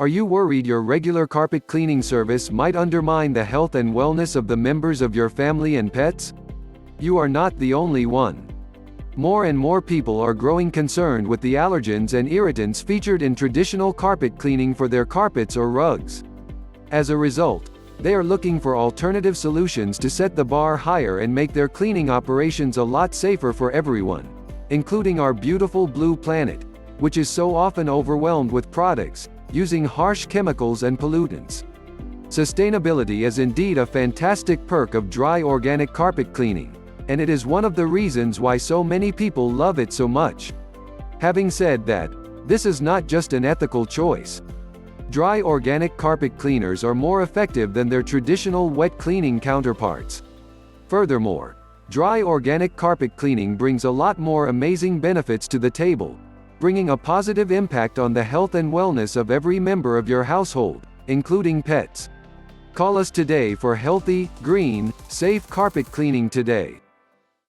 Are you worried your regular carpet cleaning service might undermine the health and wellness of the members of your family and pets? You are not the only one. More and more people are growing concerned with the allergens and irritants featured in traditional carpet cleaning for their carpets or rugs. As a result, they are looking for alternative solutions to set the bar higher and make their cleaning operations a lot safer for everyone, including our beautiful blue planet, which is so often overwhelmed with products using harsh chemicals and pollutants. Sustainability is indeed a fantastic perk of dry organic carpet cleaning, and it is one of the reasons why so many people love it so much. Having said that, this is not just an ethical choice. Dry organic carpet cleaners are more effective than their traditional wet cleaning counterparts. Furthermore, dry organic carpet cleaning brings a lot more amazing benefits to the table, bringing a positive impact on the health and wellness of every member of your household, including pets. Call us today for healthy, green, safe carpet cleaning today.